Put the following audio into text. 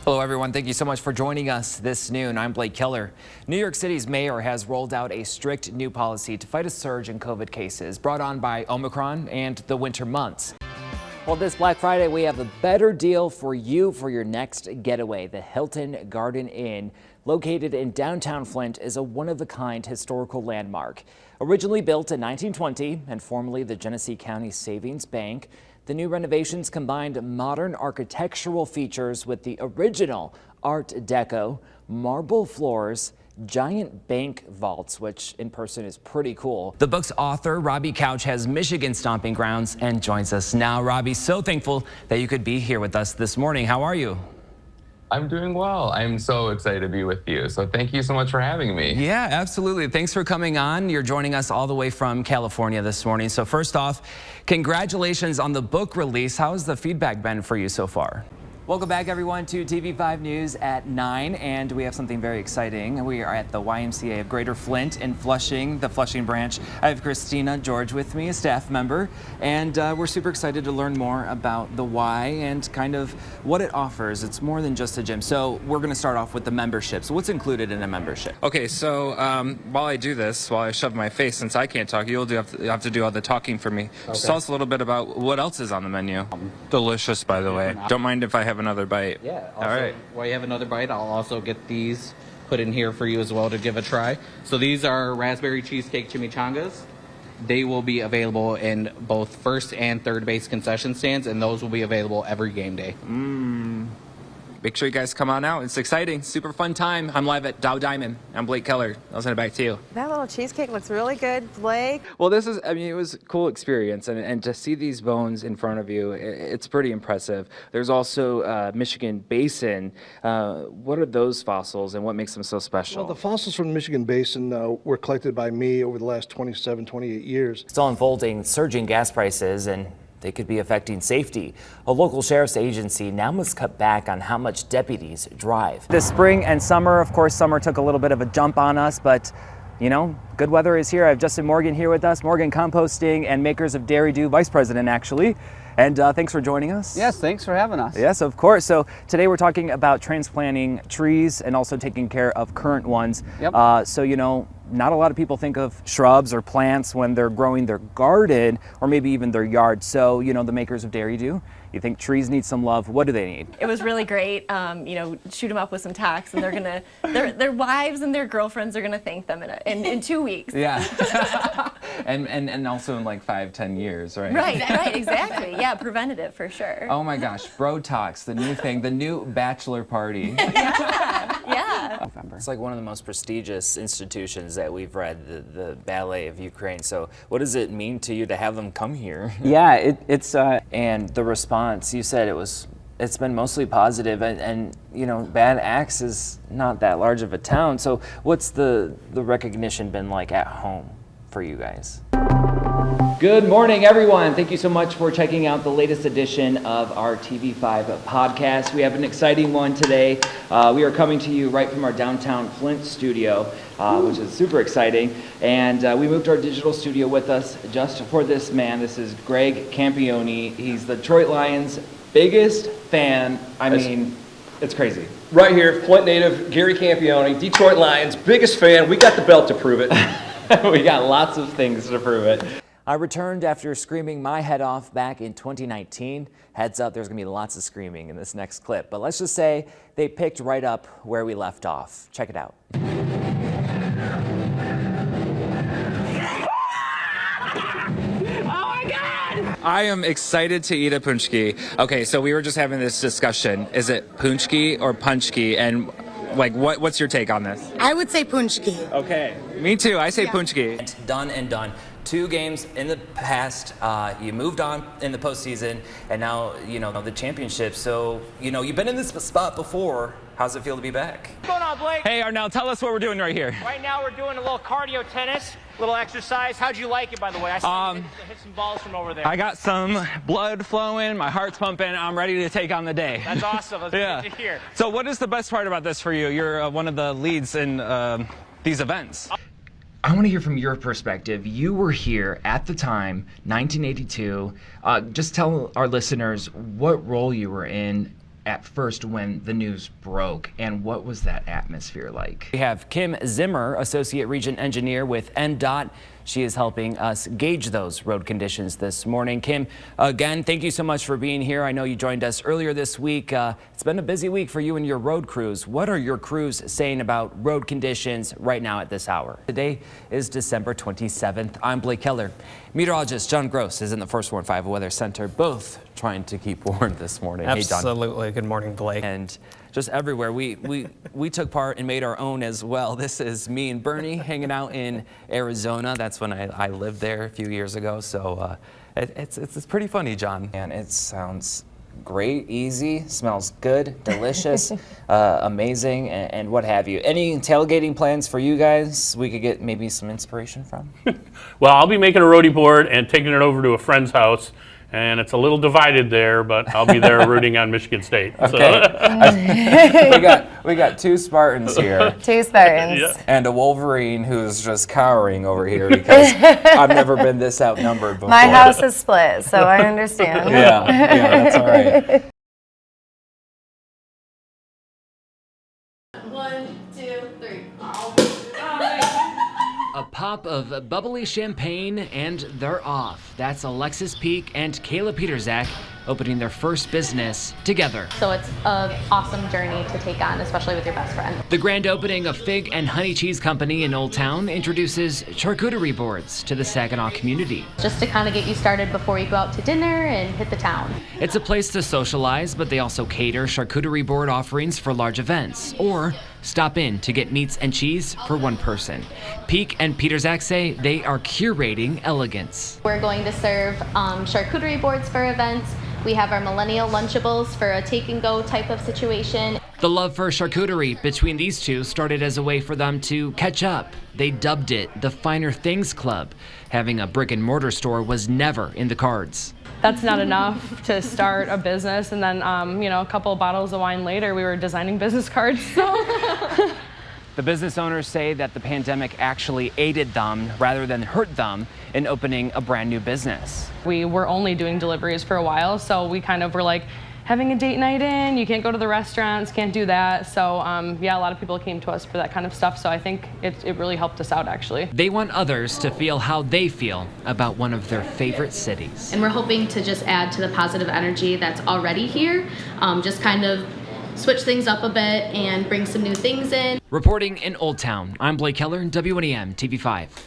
Hello, everyone. Thank you so much for joining us this noon. I'm Blake Keller. New York City's mayor has rolled out a strict new policy to fight a surge in COVID cases brought on by Omicron and the winter months. Well, this Black Friday, we have a better deal for you for your next getaway. The Hilton Garden Inn, located in downtown Flint, is a one-of-a-kind historical landmark. Originally built in 1920 and formerly the Genesee County Savings Bank, the new renovations combined modern architectural features with the original Art Deco, marble floors, giant bank vaults, which in person is pretty cool. The book's author, Robbie Couch, has Michigan stomping grounds and joins us now. Robbie, so thankful that you could be here with us this morning. How are you? I'm doing well. I'm so excited to be with you. So thank you so much for having me. Yeah, absolutely. Thanks for coming on. You're joining us all the way from California this morning. So first off, congratulations on the book release. How has the feedback been for you so far? Welcome back, everyone, to TV5 News at 9, and we have something very exciting. We are at the YMCA of Greater Flint in Flushing, the Flushing branch. I have Christina George with me, a staff member, and we're super excited to learn more about the Y and kind of what it offers. It's more than just a gym. So we're going to start off with the membership. So what's included in a membership? Okay, so while I do this, while I shove my face, since I can't talk, you'll have to do all the talking for me. Okay. Just tell us a little bit about what else is on the menu. Delicious, by the way. Don't mind if I have another bite. Yeah. Also, all right. While you have another bite, I'll also get these put in here for you as well to give a try. So these are raspberry cheesecake chimichangas. They will be available in both first and third base concession stands, and those will be available every game day. Make sure you guys come on out. It's exciting. Super fun time. I'm live at Dow Diamond. I'm Blake Keller. I'll send it back to you. That little cheesecake looks really good, Blake. Well, this is, I mean, it was a cool experience, and to see these bones in front of you, it's pretty impressive. There's also Michigan Basin. What are those fossils, and what makes them so special? Well, the fossils from the Michigan Basin were collected by me over the last 27, 28 years. Still unfolding surging gas prices, and they could be affecting safety. A local sheriff's agency now must cut back on how much deputies drive. This spring and summer, of course, summer took a little bit of a jump on us, but you know, good weather is here. I have Justin Morgan here with us, Morgan Composting and makers of Dairy Do, vice president actually. And thanks for joining us. Yes, thanks for having us. Yes, of course. So today we're talking about transplanting trees and also taking care of current ones. Yep. So, you know, not a lot of people think of shrubs or plants when they're growing their garden or maybe even their yard. So, you know, the makers of Dairy Do, you think trees need some love. What do they need? It was really great. You know, shoot them up with some tax, and they're gonna, their wives and their girlfriends are gonna thank them in 2 weeks. Yeah. and also in like 5-10 years, right? Right, exactly. Yeah, preventative for sure. Oh my gosh, Bro Talks, the new thing, the new bachelor party. Yeah. It's like one of the most prestigious institutions that we've read, the Ballet of Ukraine. So what does it mean to you to have them come here? Yeah, it's And the response, you said it's been mostly positive, and you know, Bad Axe is not that large of a town. So what's the recognition been like at home for you guys? Good morning, everyone. Thank you so much for checking out the latest edition of our TV5 podcast. We have an exciting one today. We are coming to you right from our downtown Flint studio, which is super exciting. And we moved our digital studio with us just for this man. This is Greg Campione. He's the Detroit Lions' biggest fan. I mean, it's crazy. Right here, Flint native Gary Campione, Detroit Lions, biggest fan. We got the belt to prove it. We got lots of things to prove it. I returned after screaming my head off back in 2019. Heads up, there's gonna be lots of screaming in this next clip, but let's just say they picked right up where we left off. Check it out. I am excited to eat a punchki. Okay, so we were just having this discussion. Is it punchki or punchki? And like, what's your take on this? I would say punchki. Okay, me too. I say punchki. Done and done. 2 games in the past, you moved on in the postseason, and now, you know, the championship. So, you know, you've been in this spot before. How's it feel to be back? What's going on, Blake? Hey, Arnell, tell us what we're doing right here. Right now, we're doing a little cardio tennis, a little exercise. How'd you like it, by the way? I saw you hit some balls from over there. I got some blood flowing, my heart's pumping, I'm ready to take on the day. That's awesome. That's good to hear. So what is the best part about this for you? You're one of the leads in these events. I want to hear from your perspective. You were here at the time, 1982. Just tell our listeners what role you were in at first when the news broke, and what was that atmosphere like? We have Kim Zimmer, Associate Region Engineer with NDOT. She is helping us gauge those road conditions this morning. Kim, again, thank you so much for being here. I know you joined us earlier this week. It's been a busy week for you and your road crews. What are your crews saying about road conditions right now at this hour? Today is December 27th. I'm Blake Keller. Meteorologist John Gross is in the First Warn 5 Weather Center, both trying to keep warm this morning. Absolutely. Hey, John. Good morning, Blake. And just everywhere. We took part and made our own as well. This is me and Bernie hanging out in Arizona. That's when I lived there a few years ago. So it's pretty funny, John. And it sounds great, easy, smells good, delicious, amazing, and what have you. Any tailgating plans for you guys we could get maybe some inspiration from? Well, I'll be making a roadie board and taking it over to a friend's house. And it's a little divided there, but I'll be there rooting on Michigan State. Okay. we got two Spartans here. Two Spartans. Yeah. And a Wolverine who's just cowering over here because I've never been this outnumbered before. My house is split, so I understand. Yeah, that's all right. 1, 2, 3. A pop of bubbly champagne and they're off. That's Alexis Peak and Kayla Peterzak opening their first business together. So it's an awesome journey to take on, especially with your best friend. The grand opening of Fig and Honey Cheese Company in Old Town introduces charcuterie boards to the Saginaw community. Just to kind of get you started before you go out to dinner and hit the town. It's a place to socialize, but they also cater charcuterie board offerings for large events, or stop in to get meats and cheese for one person. Peak and Peterzak say they are curating elegance. We're going to serve charcuterie boards for events. We have our millennial Lunchables for a take and go type of situation. The love for charcuterie between these two started as a way for them to catch up. They dubbed it the Finer Things Club. Having a brick and mortar store was never in the cards. That's not enough to start a business, and then a couple of bottles of wine later we were designing business cards. So. The business owners say that the pandemic actually aided them rather than hurt them in opening a brand new business. We were only doing deliveries for a while, so we kind of were like having a date night in, you can't go to the restaurants, can't do that. So yeah, a lot of people came to us for that kind of stuff, so I think it really helped us out actually. They want others to feel how they feel about one of their favorite cities. And we're hoping to just add to the positive energy that's already here, just kind of switch things up a bit and bring some new things in. Reporting in Old Town, I'm Blake Keller, WNEM TV5.